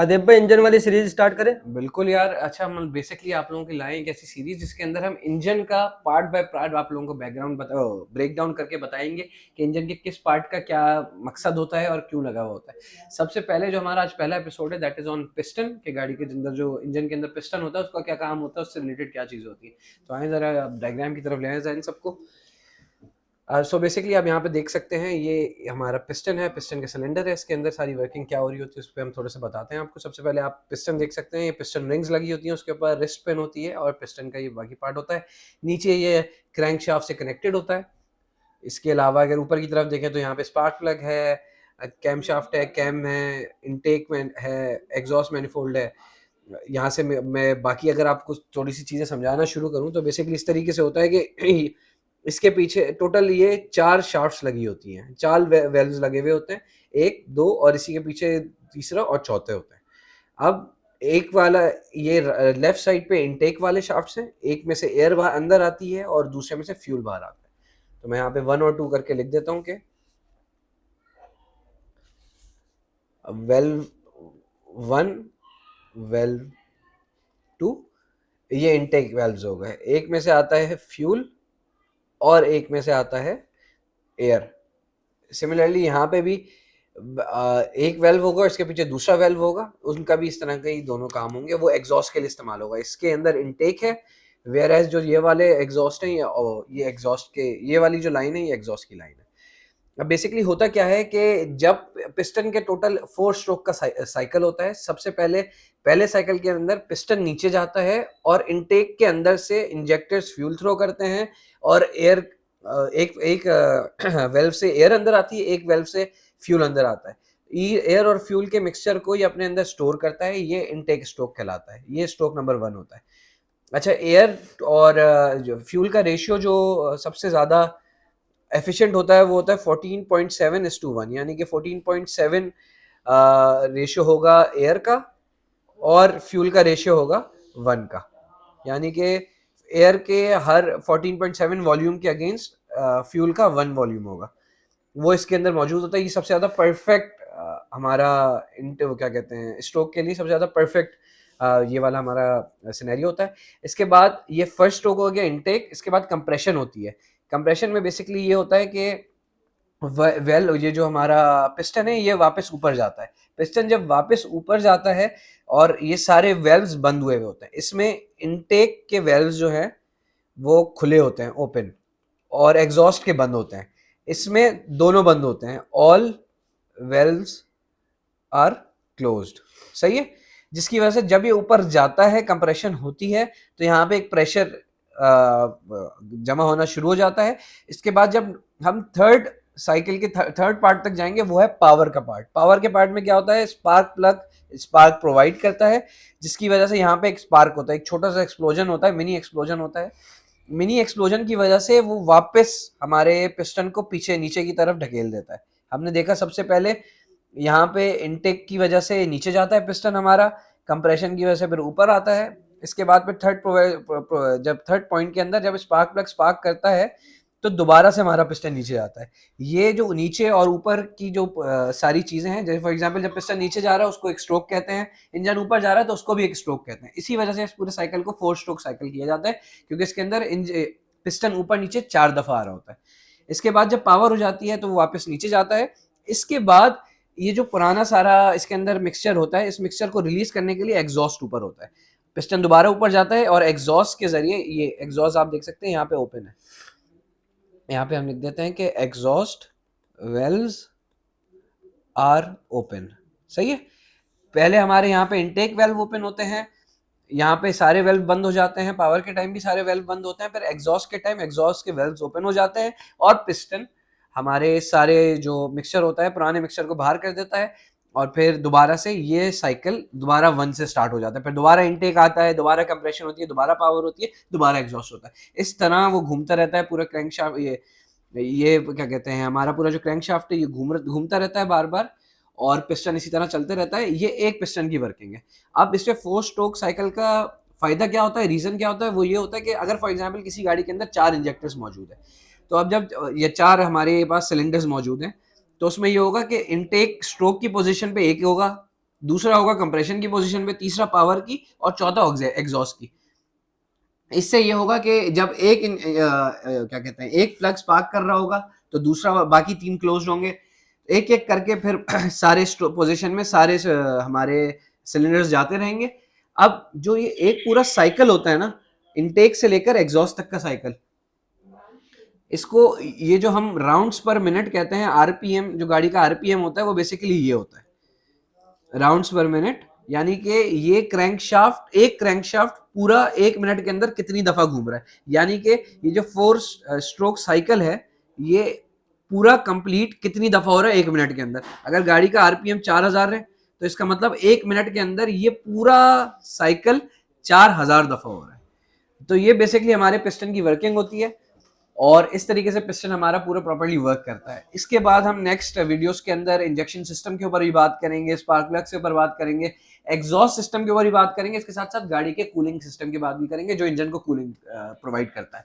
अदेब भाई इंजन वाली series start करें। बिल्कुल यार। अच्छा, हम बेसिकली आप लोगों की लाए एक ऐसी सीरीज जिसके अंदर हम इंजन का पार्ट बाय पार्ट आप लोगों को ब्रेक डाउन करके बताएंगे कि इंजन के किस पार्ट का क्या मकसद होता है और क्यों लगा हुआ होता है। सबसे पहले जो हमारा आज पहला एपिसोड है दैट इज ऑन पिस्टन, के गाड़ी के अंदर जो इंजन के अंदर पिस्टन होता है उसका क्या काम होता है, उससे रिलेटेड क्या चीज़ होती है। तो आए जरा डायग्राम की तरफ ले आए इन सबको। सो बेसिकली आप यहाँ पे देख सकते हैं ये हमारा पिस्टन है, पिस्टन के सिलेंडर है, इसके अंदर सारी वर्किंग क्या हो रही होती है उस पर हम थोड़े से बताते हैं आपको। सबसे पहले आप पिस्टन देख सकते हैं, ये पिस्टन रिंग्स लगी होती हैं, उसके ऊपर रिस्ट पिन होती है और पिस्टन का ये बाकी पार्ट होता है। नीचे ये क्रैंक शाफ्ट से कनेक्टेड होता है। इसके अलावा अगर ऊपर की तरफ देखें तो यहाँ पे स्पार्क प्लग है, कैम शाफ्ट है, कैम है, इनटेक में है, एग्जॉस्ट मैनिफोल्ड है। यहाँ से मैं बाकी अगर आपको थोड़ी सी चीज़ें समझाना शुरू करूँ तो बेसिकली इस तरीके से होता है कि इसके पीछे टोटल ये 4 शाफ्ट्स लगी होती हैं, 4 वेल्व्स लगे हुए होते हैं, 1, 2 और इसी के पीछे तीसरा और चौथे होते हैं। अब एक वाला ये लेफ्ट साइड पे इनटेक वाले शाफ्ट्स हैं, एक में से एयर बाहर अंदर आती है और दूसरे में से फ्यूल बाहर आता है। तो मैं यहाँ पे 1 और 2 करके लिख देता हूँ कि वेल्व 1, वेल्व 2 ये इनटेक वेल्व्स हो गए। एक में से आता है फ्यूल और एक में से आता है एयर। सिमिलरली यहाँ पे भी एक वेल्व होगा, इसके पीछे दूसरा वेल्व होगा, उनका भी इस तरह के ही दोनों काम होंगे। वो एग्जॉस्ट के लिए इस्तेमाल होगा। इसके अंदर इनटेक है, वेयर एज जो ये वाले एग्जॉस्ट हैं ये एग्जॉस्ट के, ये वाली जो लाइन है ये एग्जॉस्ट की लाइन है। अब बेसिकली होता क्या है कि जब पिस्टन के टोटल 4 स्ट्रोक का साइकिल होता है, सबसे पहले साइकिल के अंदर पिस्टन नीचे जाता है और इनटेक के अंदर से इंजेक्टर्स फ्यूल थ्रो करते हैं और एयर एक एक वेल्व से एयर अंदर आती है, एक वेल्व से फ्यूल अंदर आता है। एयर और फ्यूल के मिक्सचर को ये अपने अंदर स्टोर करता है, ये इनटेक स्ट्रोक कहलाता है। ये स्ट्रोक नंबर 1 होता है। अच्छा, एयर और जो फ्यूल का रेशियो जो सबसे ज़्यादा एफिशिएंट होता है वो होता है 14.7:1, यानी कि 14.7 रेशियो होगा एयर का और फ्यूल का रेशियो होगा 1 का। यानी कि एयर के हर 14.7 वॉल्यूम के अगेंस्ट फ्यूल का 1 वॉल्यूम होगा, वो इसके अंदर मौजूद होता है। ये सबसे ज़्यादा परफेक्ट हमारा वो क्या कहते हैं स्ट्रोक के लिए सबसे ज़्यादा परफेक्ट ये वाला हमारा सिनेरियो होता है। इसके बाद ये फर्स्ट स्ट्रोक हो गया इनटेक, इसके बाद कंप्रेशन होती है। कंप्रेशन में बेसिकली ये होता है कि ये जो हमारा पिस्टन है ये वापस ऊपर जाता है। पिस्टन जब वापस ऊपर जाता है और ये सारे वेल्व्स बंद हुए होते हैं, इसमें इनटेक के वेल्व्स जो है वो खुले होते हैं, ओपन, और एग्जॉस्ट के बंद होते हैं। इसमें दोनों बंद होते हैं, ऑल वेल्व्स आर क्लोज्ड। सही है। जिसकी वजह से जब ये ऊपर जाता है, कंप्रेशन होती है, तो यहाँ पे एक प्रेशर जमा होना शुरू हो जाता है। इसके बाद जब हम थर्ड साइकिल के थर्ड पार्ट तक जाएंगे, वो है पावर का पार्ट। पावर के पार्ट में क्या होता है, स्पार्क प्लग स्पार्क प्रोवाइड करता है, जिसकी वजह से यहाँ पे एक स्पार्क होता है, एक छोटा सा एक्सप्लोजन होता है, मिनी एक्सप्लोजन होता है। मिनी एक्सप्लोजन की वजह से वो वापस हमारे पिस्टन को पीछे नीचे की तरफ ढकेल देता है। हमने देखा सबसे पहले यहाँ पे इनटेक की वजह से नीचे जाता है पिस्टन हमारा, कंप्रेशन की वजह से फिर ऊपर आता है। इसके बाद फिर जब थर्ड पॉइंट के अंदर जब स्पार्क प्लग स्पार्क करता है तो दोबारा से हमारा पिस्टन नीचे जाता है। ये जो नीचे और ऊपर की जो सारी चीजें हैं, जैसे फॉर एग्जांपल जब पिस्टन नीचे जा रहा है उसको एक स्ट्रोक कहते हैं, इंजन ऊपर जा रहा है तो उसको भी एक स्ट्रोक कहते हैं। इसी वजह से इस पूरे साइकिल को 4 स्ट्रोक साइकिल किया जाता है, क्योंकि इसके अंदर पिस्टन ऊपर नीचे 4 दफा आ रहा होता है। इसके बाद जब पावर हो जाती है तो वो वापस नीचे जाता है। इसके बाद ये जो पुराना सारा इसके अंदर मिक्सचर होता है, इस मिक्सचर को रिलीज करने के लिए एग्जॉस्ट ऊपर होता है। पिस्टन दोबारा ऊपर जाता है और एग्जॉस्ट के जरिए, ये एग्जॉस्ट आप देख सकते हैं यहाँ पे ओपन है, यहाँ पे हम लिख देते हैं कि एग्जॉस्ट वेल्व्स आर ओपन। सही है। पहले हमारे यहाँ पे इनटेक वेल्व ओपन होते हैं, यहाँ पे सारे वेल्व बंद हो जाते हैं, पावर के टाइम भी सारे वेल्व बंद होते हैं, फिर एग्जॉस्ट के टाइम एग्जॉस्ट के वेल्व्स ओपन हो जाते हैं और पिस्टन हमारे सारे जो मिक्सचर होता है पुराने मिक्सचर को बाहर कर देता है और फिर दोबारा से ये साइकिल दोबारा 1 से स्टार्ट हो जाता है। फिर दोबारा इनटेक आता है, दोबारा कंप्रेशन होती है, दोबारा पावर होती है, दोबारा एग्जॉस्ट होता है। इस तरह वो घूमता रहता है पूरा क्रैंकशाफ्ट। ये क्या कहते हैं, हमारा पूरा जो क्रैंकशाफ्ट है ये घूमता रहता है बार बार और पिस्टन इसी तरह चलते रहता है। ये एक पिस्टन की वर्किंग है। अब इससे 4 स्ट्रोक साइकिल का फायदा क्या होता है, रीजन क्या होता है, वो ये होता है कि अगर फॉर एग्जांपल किसी गाड़ी के अंदर 4 इंजेक्टर्स मौजूद है, तो अब जब ये 4 हमारे पास सिलेंडर्स मौजूद हैं, तो उसमें ये होगा कि इनटेक स्ट्रोक की पोजीशन पे एक होगा, दूसरा होगा कंप्रेशन की पोजीशन पे, तीसरा पावर की, और चौथा एग्जॉस्ट की। इससे ये होगा कि जब क्या कहते हैं, एक प्लग स्पार्क कर रहा होगा तो दूसरा, बाकी 3 क्लोज्ड होंगे। एक एक करके फिर सारे पोजीशन में सारे हमारे सिलेंडर्स जाते रहेंगे। अब जो ये एक पूरा साइकिल होता है ना, इनटेक से लेकर एग्जॉस्ट तक का साइकिल, इसको ये जो हम राउंड्स पर मिनट कहते हैं, आरपीएम, जो गाड़ी का आरपीएम होता है वो बेसिकली ये होता है, राउंड्स पर मिनट। यानी कि ये एक क्रैंकशाफ्ट पूरा 1 मिनट के अंदर कितनी दफा घूम रहा है, यानी कि ये जो 4 स्ट्रोक साइकिल है, ये पूरा कंप्लीट कितनी दफा हो रहा है 1 मिनट के अंदर। अगर गाड़ी का आरपीएम 4000 है तो इसका मतलब 1 मिनट के अंदर ये पूरा साइकिल 4000 दफा हो रहा है। तो ये बेसिकली हमारे पिस्टन की वर्किंग होती है, और इस तरीके से पिस्टन हमारा पूरा प्रॉपर्ली वर्क करता है। इसके बाद हम नेक्स्ट वीडियोस के अंदर इंजेक्शन सिस्टम के ऊपर भी बात करेंगे, स्पार्क प्लग के ऊपर बात करेंगे, एग्जॉस्ट सिस्टम के ऊपर भी बात करेंगे, इसके साथ साथ गाड़ी के कूलिंग सिस्टम की बात भी करेंगे जो इंजन को कूलिंग प्रोवाइड करता है।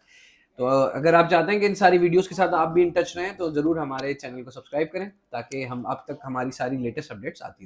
तो अगर आप चाहते हैं कि इन सारी वीडियोस के साथ आप भी इन टच रहें तो जरूर हमारे चैनल को सब्सक्राइब करें, ताकि हम अब तक हमारी सारी लेटेस्ट अपडेट्स आती रहें।